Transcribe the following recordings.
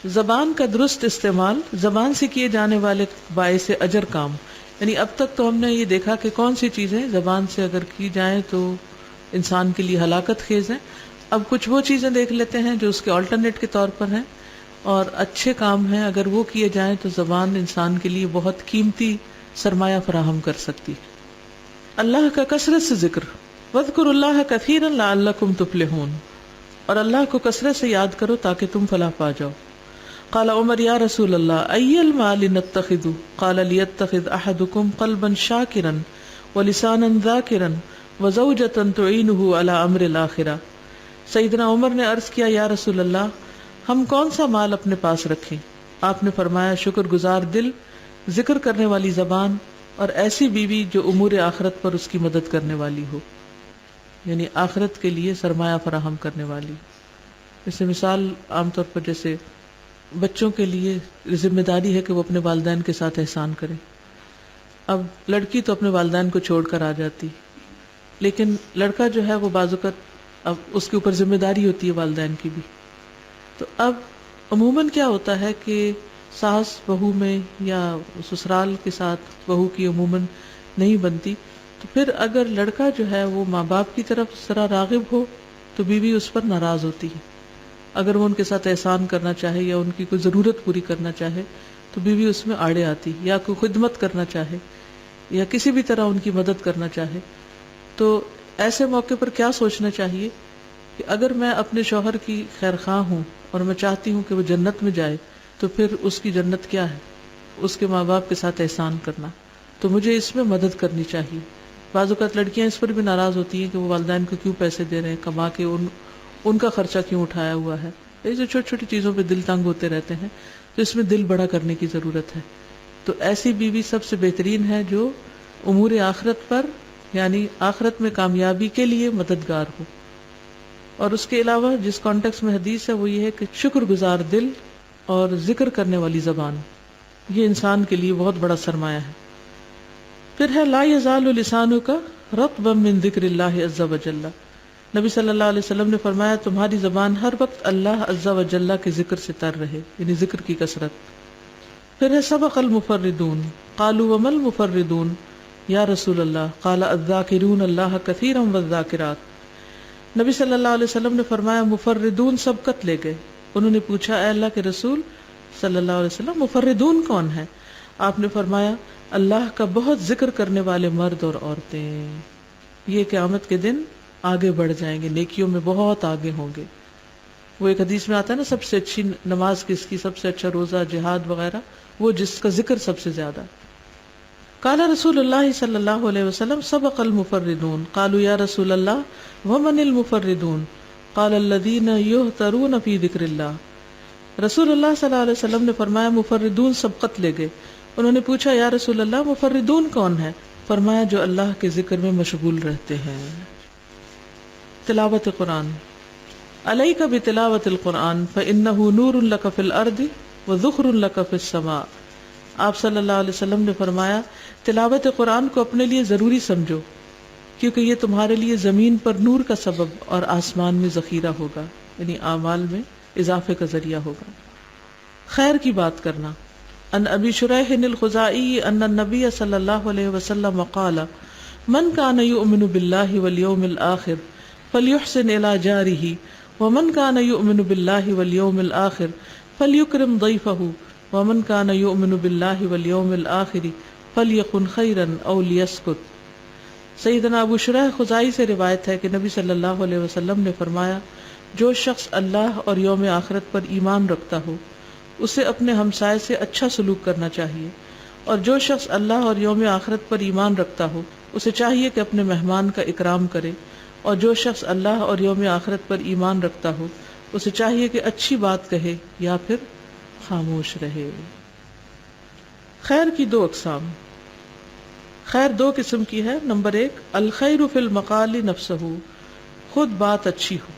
زبان کا درست استعمال، زبان سے کیے جانے والے باعث اجر کام. یعنی اب تک تو ہم نے یہ دیکھا کہ کون سی چیزیں زبان سے اگر کی جائیں تو انسان کے لیے ہلاکت خیز ہیں. اب کچھ وہ چیزیں دیکھ لیتے ہیں جو اس کے آلٹرنیٹ کے طور پر ہیں اور اچھے کام ہیں، اگر وہ کیے جائیں تو زبان انسان کے لیے بہت قیمتی سرمایہ فراہم کر سکتی. اللہ کا کثرت سے ذکر، وَاذْكُرُوا اللَّهَ كَثِيرًا لَعَلَّكُمْ تُفْلِحُونَ، اور اللہ کو کثرت سے یاد کرو تاکہ تم فلاح پا جاؤ. قال عمر یا رسول اللہ ای المال نتخذ؟ قال لیتخذ احدکم قلبا شاکرا ولسانا ذاکرا وزوجة تعینہ علی امر الآخرہ. سیدنا عمر نے عرض کیا یا رسول اللہ ہم کون سا مال اپنے پاس رکھیں؟ آپ نے فرمایا شکر گزار دل، ذکر کرنے والی زبان، اور ایسی بیوی جو امور آخرت پر اس کی مدد کرنے والی ہو، یعنی آخرت کے لیے سرمایہ فراہم کرنے والی. اس سے مثال عام طور پر جیسے بچوں کے لیے ذمہ داری ہے کہ وہ اپنے والدین کے ساتھ احسان کریں. اب لڑکی تو اپنے والدین کو چھوڑ کر آ جاتی، لیکن لڑکا جو ہے وہ بعض اوقات اب اس کے اوپر ذمہ داری ہوتی ہے والدین کی بھی. تو اب عموماً کیا ہوتا ہے کہ ساس بہو میں یا سسرال کے ساتھ بہو کی عموماً نہیں بنتی، تو پھر اگر لڑکا جو ہے وہ ماں باپ کی طرف ذرا راغب ہو تو بیوی اس پر ناراض ہوتی ہے. اگر وہ ان کے ساتھ احسان کرنا چاہے یا ان کی کوئی ضرورت پوری کرنا چاہے تو بیوی اس میں آڑے آتی، یا کوئی خدمت کرنا چاہے یا کسی بھی طرح ان کی مدد کرنا چاہے. تو ایسے موقع پر کیا سوچنا چاہیے کہ اگر میں اپنے شوہر کی خیر خواہ ہوں اور میں چاہتی ہوں کہ وہ جنت میں جائے، تو پھر اس کی جنت کیا ہے؟ اس کے ماں باپ کے ساتھ احسان کرنا. تو مجھے اس میں مدد کرنی چاہیے. بعض اوقات لڑکیاں اس پر بھی ناراض ہوتی ہیں کہ وہ والدین کو کیوں پیسے دے رہے ہیں، کما کے ان کا خرچہ کیوں اٹھایا ہوا ہے. یہ جو چھوٹی چھوٹی چیزوں پہ دل تنگ ہوتے رہتے ہیں، تو اس میں دل بڑا کرنے کی ضرورت ہے. تو ایسی بیوی سب سے بہترین ہے جو امور آخرت پر، یعنی آخرت میں کامیابی کے لیے مددگار ہو. اور اس کے علاوہ جس کانٹیکس میں حدیث ہے وہ یہ ہے کہ شکر گزار دل اور ذکر کرنے والی زبان، یہ انسان کے لیے بہت بڑا سرمایہ ہے. پھر ہے لا یزال لسانک رطبا من ذکر اللہ عز وجل. نبی صلی اللہ علیہ وسلم نے فرمایا تمہاری زبان ہر وقت اللہ عز وجل کے ذکر سے تر رہے، یعنی ذکر کی کثرت. پھر ہے سبق المفردون. قالوا وما المفردون یا رسول اللہ؟ قال الذاکرون اللہ کثیرا والذاکرات. نبی صلی اللہ علیہ وسلم نے فرمایا مفردون سبقت لے گئے. انہوں نے پوچھا اے اللہ کے رسول صلی اللہ علیہ وسلم مفردون کون ہے؟ آپ نے فرمایا اللہ کا بہت ذکر کرنے والے مرد اور عورتیں، یہ قیامت کے دن آگے بڑھ جائیں گے، نیکیوں میں بہت آگے ہوں گے. وہ ایک حدیث میں آتا ہے نا سب سے اچھی نماز کس کی، سب سے اچھا روزہ، جہاد وغیرہ، وہ جس کا ذکر سب سے زیادہ. قال رسول اللہ صلی اللہ علیہ وسلم سبق المفردون. قالوا یا رسول اللہ ومن المفردون؟ قال الذین یہترون فی ذکر اللہ. رسول اللہ صلی اللہ علیہ وسلم نے فرمایا مفردون سبقت لے گئے. انہوں نے پوچھا یا رسول اللہ مفردون کون ہے؟ فرمایا جو اللہ کے ذکر میں مشغول رہتے ہیں. تلاوت قرآن. علیک بتلاوت القرآن فإنہ نور لک فی الارض وذخر لک فی السماء. آپ صلی اللہ علیہ وسلم نے فرمایا تلاوت قرآن کو اپنے لیے ضروری سمجھو، کیونکہ یہ تمہارے لیے زمین پر نور کا سبب اور آسمان میں ذخیرہ ہوگا، یعنی اعمال میں اضافے کا ذریعہ ہوگا. خیر کی بات کرنا. ان ابی شریح الخزاعی ان النبی صلی اللہ علیہ وسلم قال من کان یؤمن باللہ والیوم الآخر فلیحسن الی جارہ ومن کان یؤمن باللہ والیوم الآخر فلیکرم ضیفہ ومن کان یؤمن باللہ والیوم الآخر فلیقل خیرا او لیسکت. سیدنا ابو شریح خزاعی سے روایت ہے کہ نبی صلی اللہ علیہ وسلم نے فرمایا جو شخص اللہ اور یوم آخرت پر ایمان رکھتا ہو اسے اپنے ہمسائے سے اچھا سلوک کرنا چاہیے، اور جو شخص اللہ اور یوم آخرت پر ایمان رکھتا ہو اسے چاہیے کہ اپنے مہمان کا اکرام کرے، اور جو شخص اللہ اور یوم آخرت پر ایمان رکھتا ہو اسے چاہیے کہ اچھی بات کہے یا پھر خاموش رہے. خیر کی دو اقسام. خیر دو قسم کی ہے. نمبر 1 الخیر فی المقال نفسہ، خود بات اچھی ہو.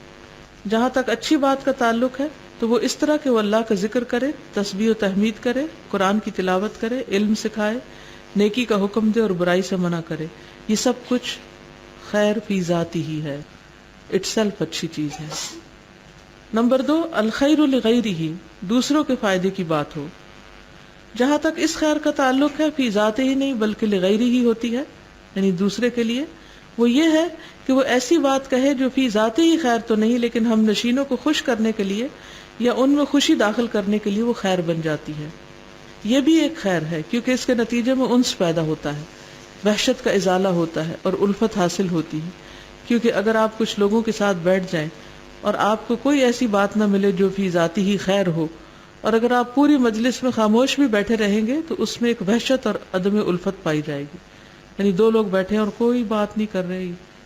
جہاں تک اچھی بات کا تعلق ہے تو وہ اس طرح کہ وہ اللہ کا ذکر کرے، تسبیح و تحمید کرے، قرآن کی تلاوت کرے، علم سکھائے، نیکی کا حکم دے اور برائی سے منع کرے. یہ سب کچھ خیر فی ذاتی ہی ہے، اٹ سیلف اچھی چیز ہے. نمبر 2، الخیر لغیرہ، دوسروں کے فائدے کی بات ہو. جہاں تک اس خیر کا تعلق ہے فی ذاتہ ہی نہیں بلکہ لغیرہ ہی ہوتی ہے، یعنی دوسرے کے لیے، وہ یہ ہے کہ وہ ایسی بات کہے جو فی ذاتہ ہی خیر تو نہیں لیکن ہم نشینوں کو خوش کرنے کے لیے یا ان میں خوشی داخل کرنے کے لیے وہ خیر بن جاتی ہے. یہ بھی ایک خیر ہے کیونکہ اس کے نتیجے میں انس پیدا ہوتا ہے، وحشت کا ازالہ ہوتا ہے اور الفت حاصل ہوتی ہے. کیونکہ اگر آپ کچھ لوگوں کے ساتھ بیٹھ جائیں اور آپ کو کوئی ایسی بات نہ ملے جو فی ذاتی ہی خیر ہو، اور اگر آپ پوری مجلس میں خاموش بھی بیٹھے رہیں گے تو اس میں ایک وحشت اور عدم الفت پائی جائے گی. یعنی 2 لوگ بیٹھے ہیں اور کوئی بات نہیں کر رہے،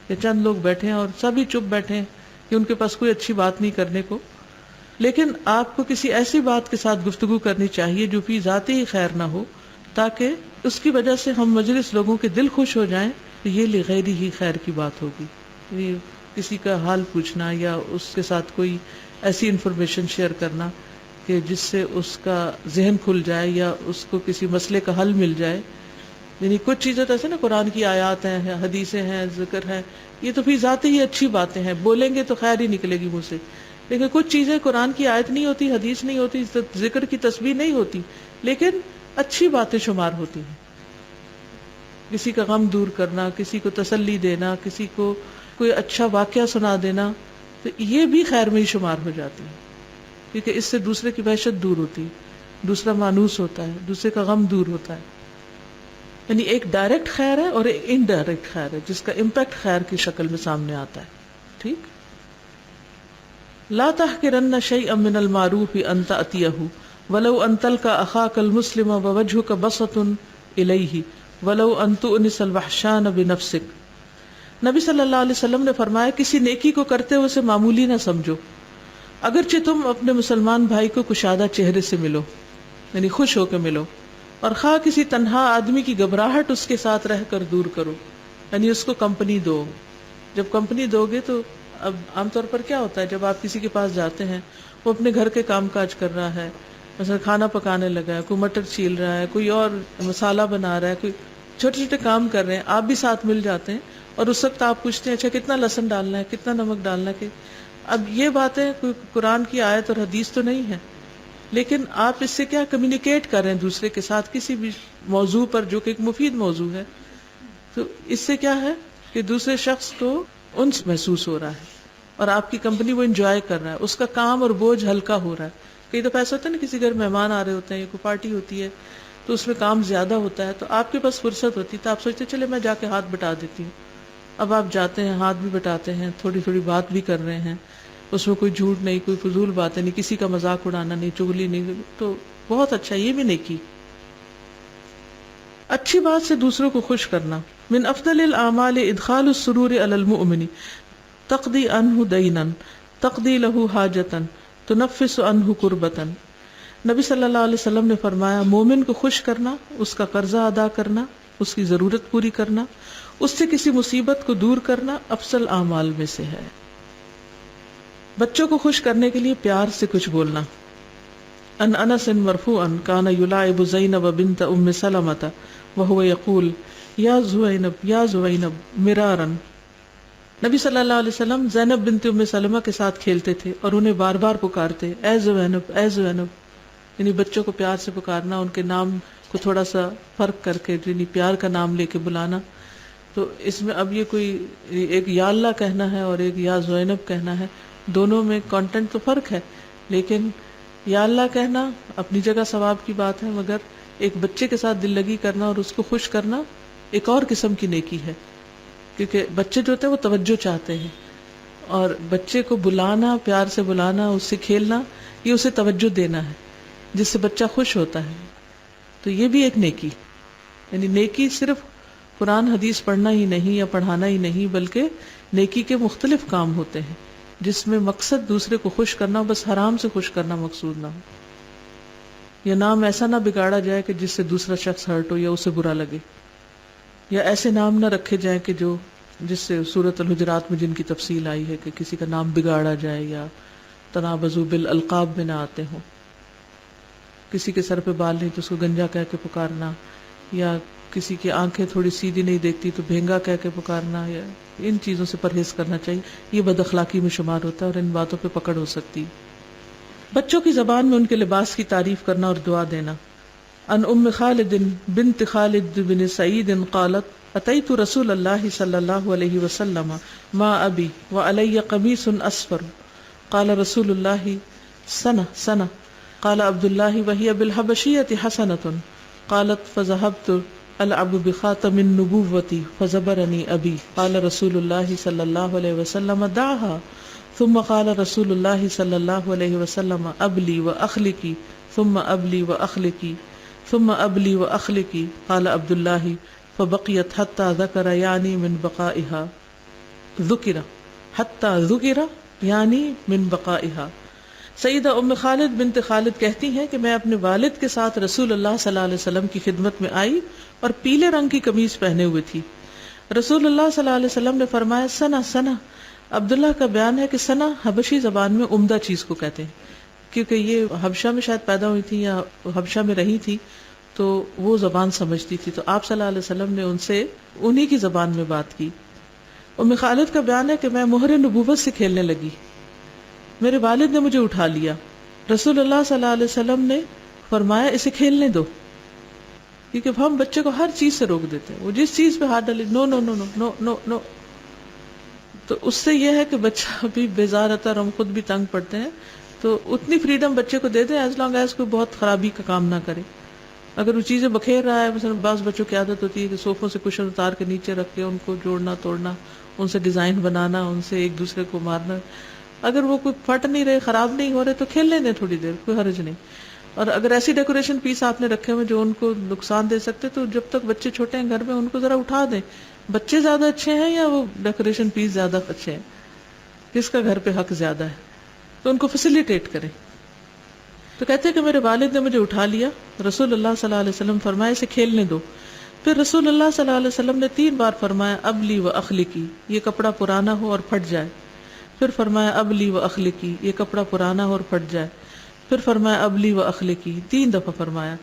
یا چند لوگ بیٹھے ہیں اور سبھی چپ بیٹھے ہیں کہ ان کے پاس کوئی اچھی بات نہیں کرنے کو. لیکن آپ کو کسی ایسی بات کے ساتھ گفتگو کرنی چاہیے جو فی ذاتی ہی خیر نہ ہو، تاکہ اس کی وجہ سے ہم مجلس لوگوں کے دل خوش ہو جائیں، تو یہ لغیری ہی خیر کی بات ہوگی. یہ کسی کا حال پوچھنا یا اس کے ساتھ کوئی ایسی انفارمیشن شیئر کرنا کہ جس سے اس کا ذہن کھل جائے یا اس کو کسی مسئلے کا حل مل جائے. یعنی کچھ چیزیں تو ایسے نا، قرآن کی آیات ہیں، حدیثیں ہیں، ذکر ہے، یہ تو فی ذاتی ہی اچھی باتیں ہیں، بولیں گے تو خیر ہی نکلے گی منہ سے. لیکن کچھ چیزیں قرآن کی آیت نہیں ہوتی، حدیث نہیں ہوتی، ذکر کی تسبیح نہیں ہوتی، لیکن اچھی باتیں شمار ہوتی ہیں. کسی کا غم دور کرنا، کسی کو تسلی دینا، کسی کو کوئی اچھا واقعہ سنا دینا، تو یہ بھی خیر میں ہی شمار ہو جاتی ہے، کیونکہ اس سے دوسرے کی وحشت دور ہوتی ہے، دوسرا مانوس ہوتا ہے، دوسرے کا غم دور ہوتا ہے. یعنی ایک ڈائریکٹ خیر ہے اور ایک انڈائریکٹ خیر ہے جس کا امپیکٹ خیر کی شکل میں سامنے آتا ہے. ٹھیک. لا تحقرن شیئا من المعروف ان تأتیہ ولو ان تلقى اخاک المسلم ووجهک بسط الیہ ولو ان تؤنس الوحشان بنفسک. نبی صلی اللہ علیہ وسلم نے فرمایا کسی نیکی کو کرتے ہوئے اسے معمولی نہ سمجھو، اگرچہ تم اپنے مسلمان بھائی کو کشادہ چہرے سے ملو، یعنی خوش ہو کے ملو، اور خواہ کسی تنہا آدمی کی گھبراہٹ اس کے ساتھ رہ کر دور کرو، یعنی اس کو کمپنی دو. جب کمپنی دو گے تو اب عام طور پر کیا ہوتا ہے، جب آپ کسی کے پاس جاتے ہیں، وہ اپنے گھر کے کام کاج کر رہا ہے، مثلا کھانا پکانے لگا ہے، کوئی مٹر چھیل رہا ہے، کوئی اور مسالہ بنا رہا ہے، کوئی چھوٹے چھوٹے کام کر رہے ہیں، آپ بھی ساتھ مل جاتے ہیں، اور اس وقت آپ پوچھتے ہیں اچھا کتنا لہسن ڈالنا ہے، کتنا نمک ڈالنا ہے. کہ اب یہ باتیں کوئی قرآن کی آیت اور حدیث تو نہیں ہے، لیکن آپ اس سے کیا کمیونیکیٹ کر رہے ہیں دوسرے کے ساتھ کسی بھی موضوع پر جو کہ ایک مفید موضوع ہے. تو اس سے کیا ہے کہ دوسرے شخص کو انس محسوس ہو رہا ہے اور آپ کی کمپنی وہ انجوائے کر رہا ہے، اس کا کام اور بوجھ ہلکا ہو رہا ہے. کئی دفعہ ایسا ہوتا ہے نا، کسی گھر مہمان آ رہے ہوتے ہیں یا کوئی پارٹی ہوتی ہے تو اس میں کام زیادہ ہوتا ہے، تو آپ کے پاس فرصت ہوتی ہے تو آپ سوچتے چلے میں جا کے ہاتھ بٹا دیتی ہوں. اب آپ جاتے ہیں، ہاتھ بھی بٹاتے ہیں، تھوڑی تھوڑی بات بھی کر رہے ہیں، اس میں کوئی جھوٹ نہیں، کوئی فضول باتیں نہیں، کسی کا مذاق اڑانا نہیں، چغلی نہیں، تو بہت اچھا. یہ بھی نیکی. اچھی بات سے دوسروں کو خوش کرنا. من افضل الاعمال ادخال السرور علی المؤمن تقضی عنہ دینا تقضی لہ حاجتا تنفس عنہ کربتا. نبی صلی اللہ علیہ وسلم نے فرمایا مومن کو خوش کرنا، اس کا قرضہ ادا کرنا، اس کی ضرورت پوری کرنا، اس سے کسی مصیبت کو دور کرنا افضل اعمال میں سے ہے. بچوں کو خوش کرنے کے لیے پیار سے کچھ بولنا. ان انس مرفوعا کان یلاعب زینب بنت ام سلمۃ وهو یقول یا زوینب یا زوینب مرارا. نبی صلی اللہ علیہ وسلم زینب بنت ام سلمہ کے ساتھ کھیلتے تھے اور انہیں بار بار پکارتے اے زوینب اے زوینب. یعنی بچوں کو پیار سے پکارنا، ان کے نام کو تھوڑا سا فرق کر کے یعنی پیار کا نام لے کے بلانا. تو اس میں اب یہ کوئی ایک یا اللہ کہنا ہے اور ایک یا زوینب کہنا ہے، دونوں میں کانٹینٹ تو فرق ہے، لیکن یا اللہ کہنا اپنی جگہ ثواب کی بات ہے، مگر ایک بچے کے ساتھ دل لگی کرنا اور اس کو خوش کرنا ایک اور قسم کی نیکی ہے. کیونکہ بچے جو ہوتے ہیں وہ توجہ چاہتے ہیں، اور بچے کو بلانا، پیار سے بلانا، اس سے کھیلنا، یہ اسے توجہ دینا ہے جس سے بچہ خوش ہوتا ہے. تو یہ بھی ایک نیکی. یعنی نیکی صرف قرآن حدیث پڑھنا ہی نہیں یا پڑھانا ہی نہیں، بلکہ نیکی کے مختلف کام ہوتے ہیں جس میں مقصد دوسرے کو خوش کرنا، بس حرام سے خوش کرنا مقصود نہ ہو، یا نام ایسا نہ بگاڑا جائے کہ جس سے دوسرا شخص ہرٹ ہو یا اسے برا لگے، یا ایسے نام نہ رکھے جائیں کہ جس سے سورۃ الحجرات میں جن کی تفصیل آئی ہے کہ کسی کا نام بگاڑا جائے، یا تنابزوا بالالقاب میں نہ آتے ہوں. کسی کے سر پہ بال نہیں تو اس کو گنجا کہہ کے پکارنا، یا کسی کی آنکھیں تھوڑی سیدھی نہیں دیکھتی تو بھینگا کہہ کے پکارنا، یا ان چیزوں سے پرہیز کرنا چاہیے. یہ بد اخلاقی میں شمار ہوتا ہے اور ان باتوں پہ پکڑ ہو سکتی. بچوں کی زبان میں ان کے لباس کی تعریف کرنا اور دعا دینا. ان ام خالد بنت خالد بن سعید قالت اتیت رسول اللہ صلی اللہ علیہ وسلم ما ابی وعلی قمیص اصفر قال رسول اللہ سنہ سنہ قال عبد اللہ وہی بالحبشیۃ حسنۃ قالت فذهبت العب بخاتم النبوۃ فزبرنی ابی قال رسول اللہ صلی اللہ علیہ وسلم دعها ثم قال رسول اللہ صلی اللہ علیہ وسلم ابلی واخلقی ثم ابلی واخلقی ثم ابلی واخلقی قال عبد اللہ فبقیت حتی ذکر یعنی من بقائها ذکر حتی ذکر یعنی من بقائها. سیدہ ام خالد بنت خالد کہتی ہیں کہ میں اپنے والد کے ساتھ رسول اللہ صلی اللہ علیہ وسلم کی خدمت میں آئی اور پیلے رنگ کی قمیض پہنے ہوئے تھی. رسول اللہ صلی اللہ علیہ وسلم نے فرمایا سنا سنا. عبداللہ کا بیان ہے کہ سنا حبشی زبان میں عمدہ چیز کو کہتے ہیں، کیونکہ یہ حبشہ میں شاید پیدا ہوئی تھی یا حبشہ میں رہی تھی تو وہ زبان سمجھتی تھی، تو آپ صلی اللہ علیہ وسلم نے ان سے انہی کی زبان میں بات کی. ام خالد کا بیان ہے کہ میں مہر نبوت سے کھیلنے لگی، میرے والد نے مجھے اٹھا لیا. رسول اللہ صلی اللہ علیہ وسلم نے فرمایا اسے کھیلنے دو، کیونکہ ہم بچے کو ہر چیز سے روک دیتے ہیں، وہ جس چیز پہ ہاتھ ڈالے نو نو نو نو نو نو نو، تو اس سے یہ ہے کہ بچہ بھی بیزار رہتا ہے اور ہم خود بھی تنگ پڑتے ہیں. تو اتنی فریڈم بچے کو دے دیں ایز لانگ ایز کوئی بہت خرابی کا کام نہ کرے. اگر وہ چیزیں بکھیر رہا ہے، مثلا بعض بچوں کی عادت ہوتی ہے کہ صوفوں سے کشن اتار کے نیچے رکھ کے ان کو جوڑنا توڑنا، ان سے ڈیزائن بنانا، ان سے ایک دوسرے کو مارنا. اگر وہ کوئی پھٹ نہیں رہے، خراب نہیں ہو رہے تو کھیلنے دیں تھوڑی دیر، کوئی حرج نہیں. اور اگر ایسی ڈیکوریشن پیس آپ نے رکھے ہوئے جو ان کو نقصان دے سکتے تو جب تک بچے چھوٹے ہیں گھر میں ان کو ذرا اٹھا دیں. بچے زیادہ اچھے ہیں یا وہ ڈیکوریشن پیس زیادہ اچھے ہیں، کس کا گھر پہ حق زیادہ ہے، تو ان کو فیسیلیٹیٹ کریں. تو کہتے ہیں کہ میرے والد نے مجھے اٹھا لیا. رسول اللہ صلی اللہ علیہ وسلم فرمایا اسے کھیلنے دو. پھر رسول اللہ صلی اللہ علیہ وسلم نے 3 بار فرمایا ابلی و اخلقی، یہ کپڑا پرانا ہو اور پھٹ جائے. پھر فرمایا ابلی و اخلقی، یہ کپڑا پرانا ہو اور پھٹ جائے. پھر فرمایا ابلی و اخلقی، 3 دفعہ فرمایا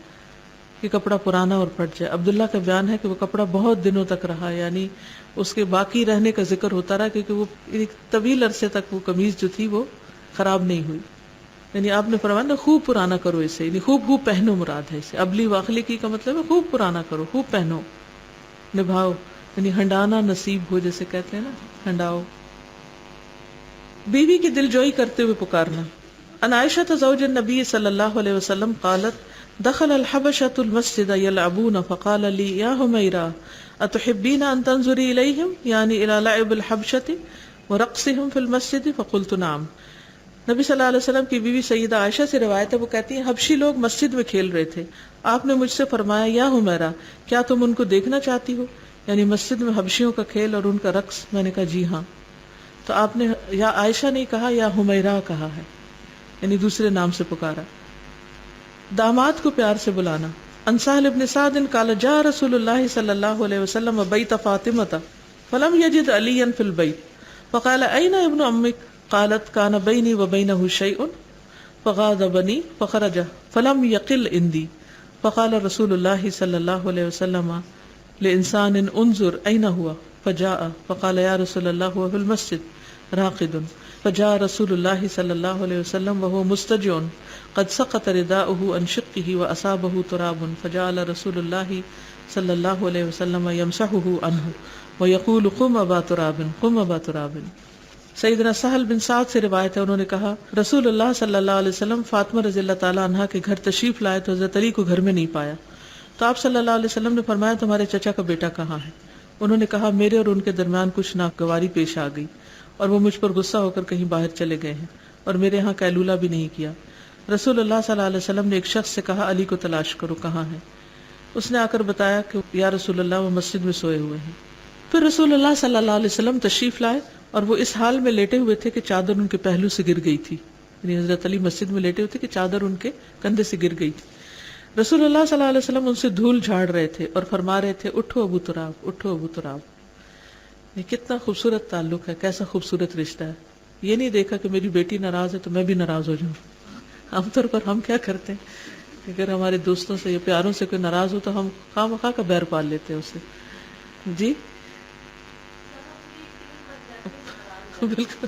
کہ کپڑا پرانا اور پھٹ جائے. عبداللہ کا بیان ہے کہ وہ کپڑا بہت دنوں تک رہا، یعنی اس کے باقی رہنے کا ذکر ہوتا رہا، کیونکہ وہ ایک طویل عرصے تک وہ قمیض جو تھی وہ خراب نہیں ہوئی. یعنی آپ نے فرمایا نا خوب پرانا کرو اسے، یعنی خوب پہنو مراد ہے اسے. ابلی و اخلقی کا مطلب ہے خوب پرانا کرو، خوب پہنو، نبھاؤ، یعنی ہنڈانا نصیب ہو جیسے کہتے ہیں نا، ہنڈاؤ. بیوی کی دل جوئی کرتے ہوئے پکارنا. ان عائشہ زوج النبی صلی اللہ علیہ وسلم قالت دخل الحبشۃ المسجد يلعبون فقال لي يا حمیرہ اتحبین ان تنظری الیہم یعنی الی لعب الحبشۃ ورقصهم في المسجد فقلت نعم. نبی صلی اللہ علیہ وسلم کی بیوی سیدہ عائشہ سے روایت ہے، وہ کہتی ہیں حبشی لوگ مسجد میں کھیل رہے تھے، آپ نے مجھ سے فرمایا یا حمیرہ کیا تم ان کو دیکھنا چاہتی ہو، یعنی مسجد میں حبشیوں کا کھیل اور ان کا رقص. میں نے کہا جی ہاں. تو آپ نے یا عائشہ نہیں کہا یا حمیرہ کہا ہے، یعنی دوسرے نام سے پکارا. داماد کو پیار سے بلانا. ان سہل بن سعد قال جاء رسول اللہ صلی اللہ علیہ وسلم بیت فاطمہ فلم یجد علیا فی البیت فقال این ابن امک قالت كان بینی وبینہ شیء فغاضبنی فخرج فلم یقل عندی فقال رسول اللہ صلی اللہ علیہ وسلم لانسان انظر این ہوا فجاء فقال یا رسول اللہ هو فی المسجد راقد فجاء رسول اللہ صلی اللہ علیہ وسلم وهو مستجع قد سقط رداؤه عن شقه واصابه تراب فجعل رسول اللہ صلی اللہ علیہ وسلم يمسحه عنه ويقول قم ابا تراب قم ابا تراب. سیدنا سہل بن سعد سے روایت ہے، انہوں نے کہا رسول اللہ صلی اللہ علیہ وسلم فاطمہ رضی اللہ تعالیٰ عنہا کے گھر تشریف لائے تو حضرت علی کو گھر میں نہیں پایا، تو آپ صلی اللہ علیہ وسلم نے فرمایا تمہارے چچا کا بیٹا کہاں ہے؟ انہوں نے کہا میرے اور ان کے درمیان کچھ ناگواری پیش آ گئی اور وہ مجھ پر غصہ ہو کر کہیں باہر چلے گئے ہیں اور میرے ہاں قیلولہ بھی نہیں کیا. رسول اللہ صلی اللہ علیہ وسلم نے ایک شخص سے کہا علی کو تلاش کرو کہاں ہے. اس نے آ کر بتایا کہ یا رسول اللہ وہ مسجد میں سوئے ہوئے ہیں. پھر رسول اللہ صلی اللہ علیہ وسلم تشریف لائے اور وہ اس حال میں لیٹے ہوئے تھے کہ چادر ان کے پہلو سے گر گئی تھی، یعنی حضرت علی مسجد میں لیٹے ہوئے تھے کہ چادر ان کے کندھے سے گر گئی تھی. رسول اللہ صلی اللہ علیہ وسلم ان سے دھول جھاڑ رہے تھے اور فرما رہے تھے اٹھو ابو تراب اٹھو ابو تراب. یہ کتنا خوبصورت تعلق ہے، کیسا خوبصورت رشتہ ہے. یہ نہیں دیکھا کہ میری بیٹی ناراض ہے تو میں بھی ناراض ہو جاؤں. عام طور پر ہم کیا کرتے ہیں اگر ہمارے دوستوں سے یا پیاروں سے کوئی ناراض ہو تو ہم خواہ مخواہ کا بیر پال لیتے ہیں اسے. جی بالکل.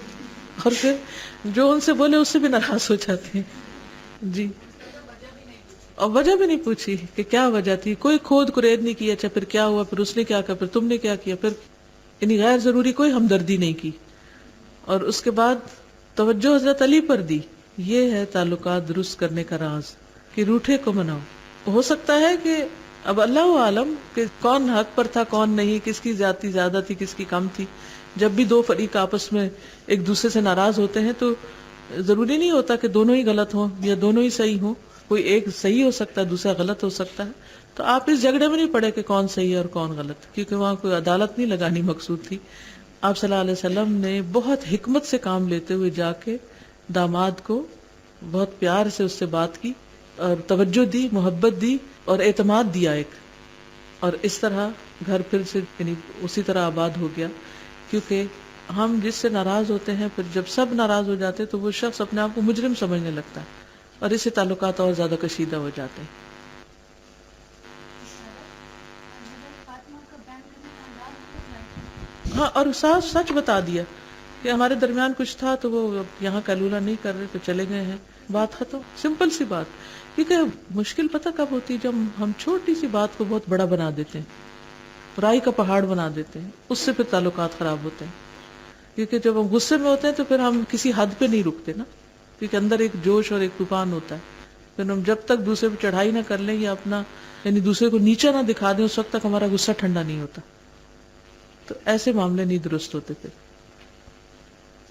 اور پھر جو ان سے بولے اس سے بھی ناراض ہو جاتے ہیں. جی اور وجہ بھی نہیں پوچھی کہ کیا وجہ تھی, کوئی کھود کرید نہیں کی, اچھا پھر کیا ہوا, پھر اس نے کیا کہا, پھر تم نے کیا کیا, پھر یعنی غیر ضروری کوئی ہمدردی نہیں کی. اور اس کے بعد توجہ حضرت علی پر دی. یہ ہے تعلقات درست کرنے کا راز کہ روٹھے کو مناؤ. ہو سکتا ہے کہ اب اللہ عالم کہ کون حق پر تھا کون نہیں, کس کی زیادتی زیادہ تھی کس کی کم تھی. جب بھی دو فریق آپس میں ایک دوسرے سے ناراض ہوتے ہیں تو ضروری نہیں ہوتا کہ دونوں ہی غلط ہوں یا دونوں ہی صحیح ہوں, کوئی ایک صحیح ہو سکتا ہے دوسرا غلط ہو سکتا ہے. تو آپ اس جھگڑے میں نہیں پڑے کہ کون صحیح ہے اور کون غلط, کیونکہ وہاں کوئی عدالت نہیں لگانی مقصود تھی. آپ صلی اللہ علیہ وسلم نے بہت حکمت سے کام لیتے ہوئے جا کے داماد کو بہت پیار سے اس سے بات کی اور توجہ دی, محبت دی اور اعتماد دیا ایک, اور اس طرح گھر پھر سے یعنی اسی طرح آباد ہو گیا. کیونکہ ہم جس سے ناراض ہوتے ہیں پھر جب سب ناراض ہو جاتے ہیں تو وہ شخص اپنے آپ کو مجرم سمجھنے لگتا ہے اور اس سے تعلقات اور زیادہ کشیدہ ہو جاتے ہیں. ہاں, اور صاف سچ بتا دیا کہ ہمارے درمیان کچھ تھا تو وہ یہاں قیلولہ نہیں کر رہے تو چلے گئے ہیں, بات ختم. سمپل سی بات. کیونکہ مشکل پتہ کب ہوتی ہے, جب ہم چھوٹی سی بات کو بہت بڑا بنا دیتے ہیں, رائی کا پہاڑ بنا دیتے ہیں, اس سے پھر تعلقات خراب ہوتے ہیں. کیونکہ جب ہم غصے میں ہوتے ہیں تو پھر ہم کسی حد پہ نہیں رکتے نا, کیونکہ اندر ایک جوش اور ایک طوفان ہوتا ہے. پھر ہم جب تک دوسرے پہ چڑھائی نہ کر لیں یا اپنا یعنی دوسرے کو نیچا نہ دکھا دیں, اس وقت تک ہمارا غصہ ٹھنڈا نہیں ہوتا. تو ایسے معاملے نہیں درست ہوتے. پھر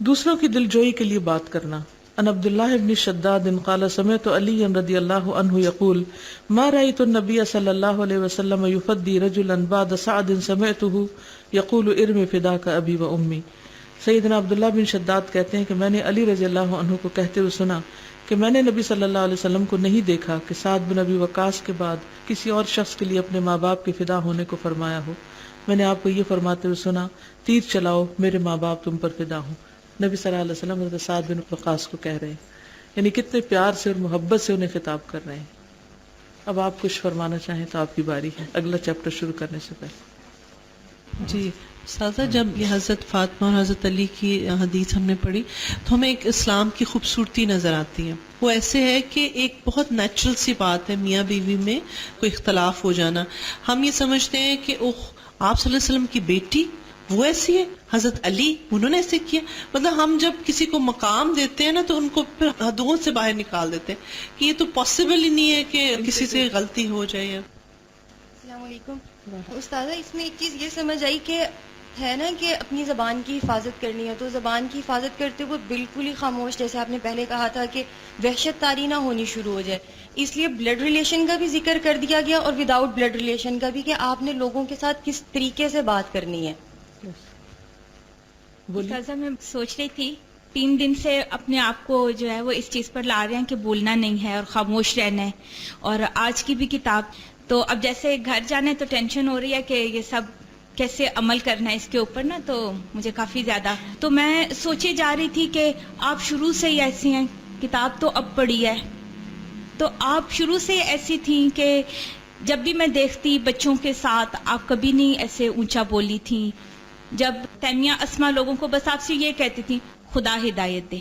دوسروں کی دل جوئی کے لیے بات کرنا. ان عبداللہ ابن شداد قال سمعت علی رضی اللہ عنہ یقول ما رأيت النبي صلی اللہ علیہ وسلم یفدی رجلا بعد سعد سمعته یقول ارم فداک ابی و امی. سیدنا عبداللہ بن شداد کہتے ہیں کہ میں نے علی رضی اللہ عنہ کو کہتے ہوئے سنا کہ میں نے نبی صلی اللہ علیہ وسلم کو نہیں دیکھا کہ سعد بن ابی وقاص کے بعد کسی اور شخص کے لیے اپنے ماں باپ کے فدا ہونے کو فرمایا ہو. میں نے آپ کو یہ فرماتے ہوئے سنا, تیر چلاؤ میرے ماں باپ تم پر فدا ہوں. نبی صلی اللہ علیہ وسلم حضرت سعد بن وقاص کو کہہ رہے ہیں, یعنی کتنے پیار سے اور محبت سے انہیں خطاب کر رہے ہیں. اب آپ کچھ فرمانا چاہیں تو آپ کی باری ہے اگلا چیپٹر شروع کرنے سے پہلے. جی سازا, جب یہ حضرت فاطمہ اور حضرت علی کی حدیث ہم نے پڑھی تو ہمیں ایک اسلام کی خوبصورتی نظر آتی ہے. وہ ایسے ہے کہ ایک بہت نیچرل سی بات ہے میاں بیوی میں کوئی اختلاف ہو جانا. ہم یہ سمجھتے ہیں کہ آپ صلی اللہ علیہ وسلم کی بیٹی وہ ایسی ہے, حضرت علی انہوں نے ایسے کیا. مطلب ہم جب کسی کو مقام دیتے ہیں نا تو ان کو پھر حدوں سے باہر نکال دیتے ہیں کہ یہ تو پاسبل ہی نہیں ہے کہ کسی سے غلطی ہو جائے. السلام علیکم استاذہ, اس میں ایک چیز یہ سمجھ آئی کہ ہے نا کہ اپنی زبان کی حفاظت کرنی ہے, تو زبان کی حفاظت کرتے ہوئے بالکل ہی خاموش, جیسے آپ نے پہلے کہا تھا کہ وحشت طاری نہ ہونی شروع ہو جائے. اس لیے بلڈ ریلیشن کا بھی ذکر کر دیا گیا اور وداؤٹ بلڈ ریلیشن کا بھی, کہ آپ نے لوگوں کے ساتھ کس طریقے سے بات کرنی ہے. استاذہ میں سوچ رہی تھی 3 دن سے اپنے آپ کو جو ہے وہ اس چیز پر لا رہے ہیں کہ بولنا نہیں ہے اور خاموش رہنا ہے, اور آج کی بھی کتاب. تو اب جیسے گھر جانا ہے تو ٹینشن ہو رہی ہے کہ یہ سب کیسے عمل کرنا ہے اس کے اوپر نا, تو مجھے کافی زیادہ. تو میں سوچے جا رہی تھی کہ آپ شروع سے ہی ایسی ہیں, کتاب تو اب پڑھی ہے, تو آپ شروع سے ایسی تھیں کہ جب بھی میں دیکھتی بچوں کے ساتھ آپ کبھی نہیں ایسے اونچا بولی تھیں. جب تیمیہ اسما لوگوں کو بس آپ سے یہ کہتی تھیں خدا ہدایت دے,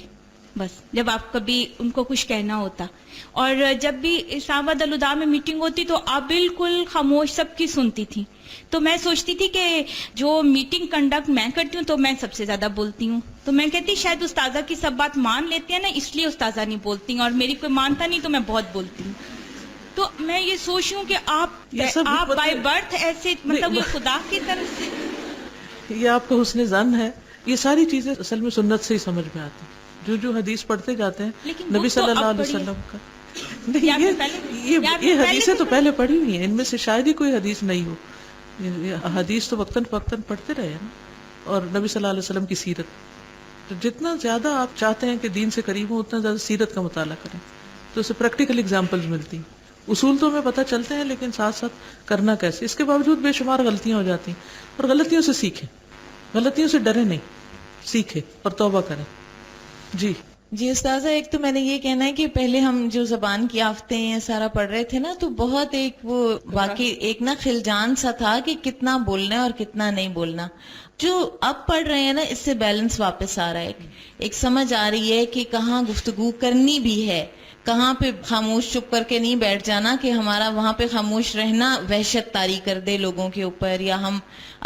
بس جب آپ کبھی ان کو کچھ کہنا ہوتا. اور جب بھی اسلام آباد الہدا میں میٹنگ ہوتی تو آپ بالکل خاموش سب کی سنتی تھیں. تو میں سوچتی تھی کہ جو میٹنگ کنڈکٹ میں کرتی ہوں تو میں سب سے زیادہ بولتی ہوں, تو میں کہتی شاید استاذہ کی سب بات مان لیتے ہیں نا, اس لیے استاذہ نہیں بولتی ہیں, اور میری کوئی مانتا نہیں تو میں بہت بولتی ہوں. تو میں یہ سوچ رہی ہوں کہ آپ بائی برتھ ایسے, مطلب یہ خدا کی طرف سے, یہ آپ کا حسن ظن ہے. یہ ساری چیزیں اصل میں سنت سے ہی سمجھ میں آتی ہیں. جو حدیث پڑھتے جاتے ہیں نبی صلی اللہ علیہ وسلم کا, یہ حدیثیں تو پہلے پڑھی ہوئی ہیں, ان میں سے شاید ہی کوئی حدیث نہیں ہو. حدیث تو وقتاً فوقتاً پڑھتے رہے ہیں نا, اور نبی صلی اللہ علیہ وسلم کی سیرت. تو جتنا زیادہ آپ چاہتے ہیں کہ دین سے قریب ہوں اتنا زیادہ سیرت کا مطالعہ کریں, تو اسے پریکٹیکل ایگزامپلز ملتی ہیں. اصول تو ہمیں پتہ چلتے ہیں لیکن ساتھ ساتھ کرنا کیسے. اس کے باوجود بے شمار غلطیاں ہو جاتی ہیں, اور غلطیوں سے سیکھیں, غلطیوں سے ڈرے نہیں, سیکھیں اور توبہ کریں. جی جی استاذہ، ایک تو میں نے یہ کہنا ہے کہ پہلے ہم جو زبان کی آفتیں ہیں سارا پڑھ رہے تھے نا، تو بہت ایک وہ واقعی ایک نا خلجان سا تھا کہ کتنا بولنا ہے اور کتنا نہیں بولنا. جو اب پڑھ رہے ہیں نا، اس سے بیلنس واپس آ رہا ہے، ایک سمجھ آ رہی ہے کہ کہاں گفتگو کرنی بھی ہے، کہاں پہ خاموش چپ کر کے نہیں بیٹھ جانا کہ ہمارا وہاں پہ خاموش رہنا وحشت طاری کر دے لوگوں کے اوپر، یا ہم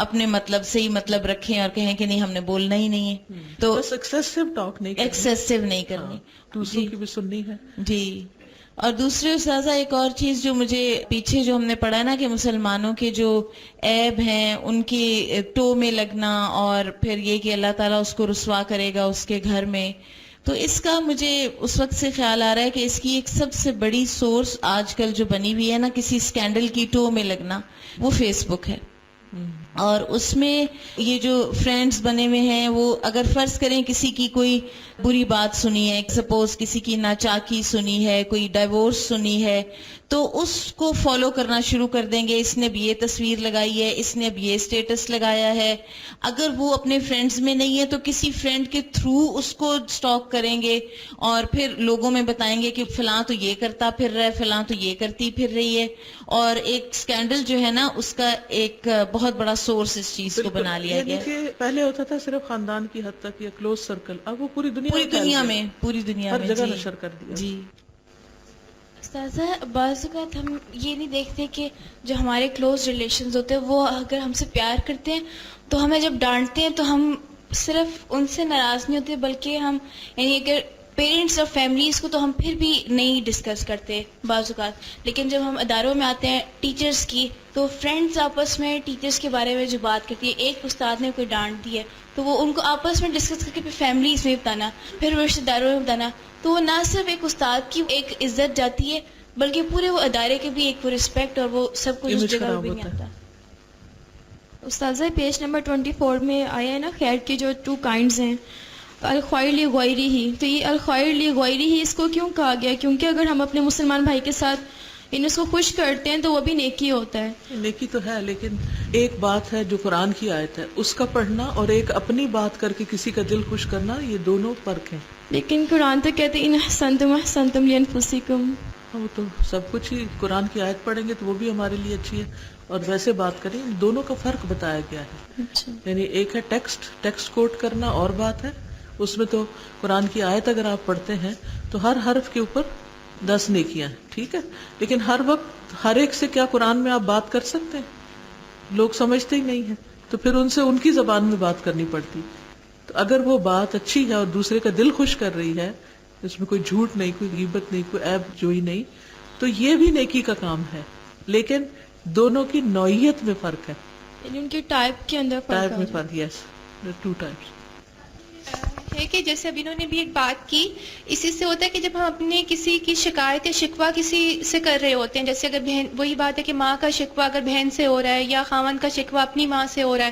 اپنے مطلب سے ہی مطلب رکھیں اور کہیں کہ نہیں ہم نے بولنا ہی نہیں ہے. تو بس ایکسیسو ٹاک نہیں کرنی، ایکسیسو نہیں کرنی. دوسروں کی بھی سننی ہے. جی. اور دوسرے استاذہ ایک اور چیز جو مجھے پیچھے جو ہم نے پڑھا نا کہ مسلمانوں کے جو عیب ہیں ان کی ٹو میں لگنا، اور پھر یہ کہ اللہ تعالیٰ اس کو رسوا کرے گا اس کے گھر میں، تو اس کا مجھے اس وقت سے خیال آ رہا ہے کہ اس کی ایک سب سے بڑی سورس آج کل جو بنی ہوئی ہے نا کسی اسکینڈل کی ٹو میں لگنا، وہ فیس بک ہے. اور اس میں یہ جو فرینڈز بنے ہوئے ہیں، وہ اگر فرض کریں کسی کی کوئی بری بات سنی ہے، سپوز کسی کی ناچاکی سنی ہے، کوئی ڈائیورس سنی ہے، تو اس کو فالو کرنا شروع کر دیں گے. اس نے اب یہ تصویر لگائی ہے، اس نے اب یہ اسٹیٹس لگایا ہے. اگر وہ اپنے فرینڈز میں نہیں ہے تو کسی فرینڈ کے تھرو اس کو سٹاک کریں گے، اور پھر لوگوں میں بتائیں گے کہ فلاں تو یہ کرتا پھر رہا ہے، فلاں تو یہ کرتی پھر رہی ہے. اور ایک سکینڈل جو ہے نا اس کا ایک بہت بڑا سورس اس چیز کو بنا لیا گیا. کہ پہلے ہوتا تھا صرف خاندان کی حد تک یا کلوز سرکل، اب وہ پوری دنیا پوری دنیا میں ہر جگہ نشر کر دیا. جی. استاذہ، بعض اوقات ہم یہ نہیں دیکھتے کہ جو ہمارے کلوز ریلیشنز ہوتے ہیں وہ اگر ہم سے پیار کرتے ہیں تو ہمیں جب ڈانٹتے ہیں تو ہم صرف ان سے ناراض نہیں ہوتے، بلکہ ہم یعنی اگر پیرنٹس اور فیملیز کو تو ہم پھر بھی نہیں ڈسکس کرتے بعض اوقات، لیکن جب ہم اداروں میں آتے ہیں ٹیچرز کی، تو فرینڈز آپس میں ٹیچرز کے بارے میں جو بات کرتی ہے، ایک استاد نے کوئی ڈانٹ دی ہے تو وہ ان کو آپس میں ڈسکس کر کے پھر فیملیز میں بتانا، پھر رشتہ داروں میں بتانا، تو وہ نہ صرف ایک استاد کی ایک عزت جاتی ہے بلکہ پورے وہ ادارے کے بھی ایک وہ رسپیکٹ اور وہ سب کچھ اس جگہ بھی نہیں آتا. استاذہ، پیج نمبر 24 میں آیا ہے نا خیر کی جو 2 کائنڈز ہیں، الخیر لی غیری ہی. تو یہ الخیر لی غیری ہی اس کو کیوں کہا گیا؟ کیونکہ اگر ہم اپنے مسلمان بھائی کے ساتھ اس کو خوش کرتے ہیں تو وہ بھی نیکی ہوتا ہے. نیکی تو ہے، لیکن ایک بات ہے جو قرآن کی آیت ہے اس کا پڑھنا، اور ایک اپنی بات کر کے کسی کا دل خوش کرنا، یہ دونوں فرق ہیں. لیکن قرآن تو کہتے ہیں ان احسنتم احسنتم لانفسکم. وہ تو سب کچھ ہی قرآن کی آیت پڑھیں گے تو وہ بھی ہمارے لیے اچھی ہے، اور ویسے بات کریں دونوں کا فرق بتایا گیا ہے. اچھا. یعنی ایک ہے ٹیکسٹ کوٹ کرنا اور بات ہے، اس میں تو قرآن کی آیت اگر آپ پڑھتے ہیں تو ہر حرف کے اوپر 10 نیکیاں ہیں، ٹھیک ہے، لیکن ہر وقت ہر ایک سے کیا قرآن میں آپ بات کر سکتے ہیں؟ لوگ سمجھتے ہی نہیں ہیں، تو پھر ان سے ان کی زبان میں بات کرنی پڑتی. تو اگر وہ بات اچھی ہے اور دوسرے کا دل خوش کر رہی ہے، اس میں کوئی جھوٹ نہیں، کوئی غیبت نہیں، کوئی عیب جوئی نہیں، تو یہ بھی نیکی کا کام ہے. لیکن دونوں کی نوعیت میں فرق ہے، یعنی ان کے ٹائپ کے اندر ٹائپ میں فرق. یس، 2 ٹائپس ہے کہ جیسے ابھی انہوں نے بھی ایک بات کی، اسی سے ہوتا ہے کہ جب ہم اپنے کسی کی شکایت یا شکوہ کسی سے کر رہے ہوتے ہیں، جیسے اگر بہن، وہی بات ہے کہ ماں کا شکوہ اگر بہن سے ہو رہا ہے یا خاوند کا شکوہ اپنی ماں سے ہو رہا ہے،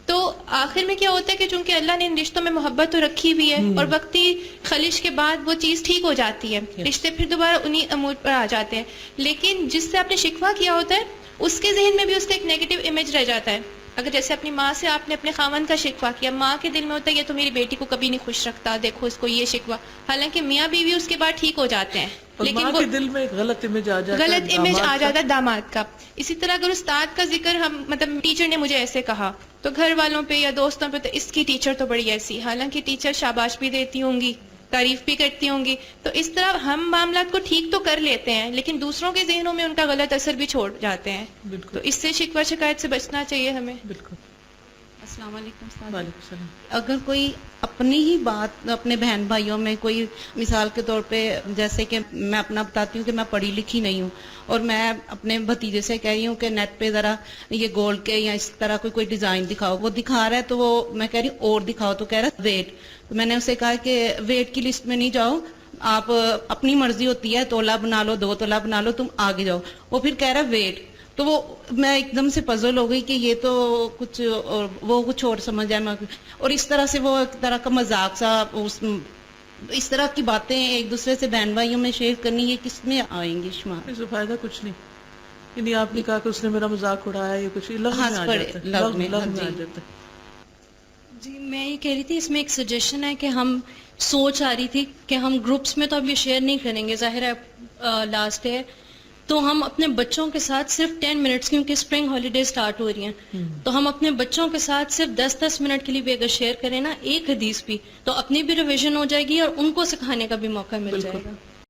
تو آخر میں کیا ہوتا ہے کہ چونکہ اللہ نے ان رشتوں میں محبت تو رکھی ہوئی ہے اور وقتی خلش کے بعد وہ چیز ٹھیک ہو جاتی ہے، رشتے پھر دوبارہ انہی امور پر آ جاتے ہیں. لیکن جس سے آپ نے شکوہ کیا ہوتا ہے اس کے ذہن میں بھی اس کا ایک نیگیٹو امیج رہ جاتا ہے. اگر جیسے اپنی ماں سے آپ نے اپنے خاوند کا شکوہ کیا، ماں کے دل میں ہوتا ہے یہ تو میری بیٹی کو کبھی نہیں خوش رکھتا، دیکھو اس کو یہ شکوہ، حالانکہ میاں بیوی اس کے بعد ٹھیک ہو جاتے ہیں، لیکن ماں کے دل میں ایک غلط امیج آ جاتا ہے، غلط امیج آ جاتا ہے داماد کا. اسی طرح اگر استاد کا ذکر ہم مطلب ٹیچر نے مجھے ایسے کہا تو گھر والوں پہ یا دوستوں پہ تو اس کی ٹیچر تو بڑی ایسی، حالانکہ ٹیچر شاباش بھی دیتی ہوں گی، تعریف بھی کرتی ہوں گی. تو اس طرح ہم معاملات کو ٹھیک تو کر لیتے ہیں لیکن دوسروں کے ذہنوں میں ان کا غلط اثر بھی چھوڑ جاتے ہیں. تو اس سے شکوہ شکایت سے بچنا چاہیے ہمیں. بالکل. السلام علیکم استاد. وعلیکم السلام. اگر کوئی اپنی ہی بات اپنے بہن بھائیوں میں کوئی مثال کے طور پہ، جیسے کہ میں اپنا بتاتی ہوں کہ میں پڑھی لکھی نہیں ہوں اور میں اپنے بھتیجے سے کہہ رہی ہوں کہ نیٹ پہ ذرا یہ گولڈ کے یا اس طرح کوئی ڈیزائن دکھاؤ، وہ دکھا رہا ہے تو وہ میں کہہ رہی ہوں اور دکھاؤ، تو کہہ رہا ہے ویٹ. تو میں نے اسے کہا کہ ویٹ کی لسٹ میں نہیں جاؤ، آپ اپنی مرضی ہوتی ہے، تولہ بنا لو، 2 تولہ بنا لو، تم آگے جاؤ. وہ پھر کہہ رہا ہے ویٹ. تو وہ میں ایک دم سے پزل ہو گئی کہ یہ تو کچھ وہ کچھ اور سمجھ آئے. اور اس طرح سے وہ ایک طرح کا مذاق سا، اس طرح کی باتیں ایک دوسرے سے بہن بھائیوں میں شیئر کرنی، یہ کس میں آئیں گی شمار؟ اس سے فائدہ کچھ نہیں. یعنی آپ نے کہا کہ اس نے میرا مذاق اڑایا یا کچھ، لفظ میں آ جاتا ہے، لفظ میں آ جاتا ہے. جی میں یہ کہہ رہی تھی اس میں ایک سجیشن ہے کہ ہم سوچ آ رہی تھی کہ ہم گروپس میں تو اب یہ شیئر نہیں کریں گے، ظاہر ہے لاسٹ ہے، تو ہم اپنے بچوں کے ساتھ صرف 10 منٹس، کیونکہ اسپرنگ ہالیڈے سٹارٹ ہو رہی ہیں، تو ہم اپنے بچوں کے ساتھ صرف 10 منٹ کے لیے بھی اگر شیئر کریں نا ایک حدیث بھی، تو اپنی بھی ریویژن ہو جائے گی اور ان کو سکھانے کا بھی موقع مل جائے گا.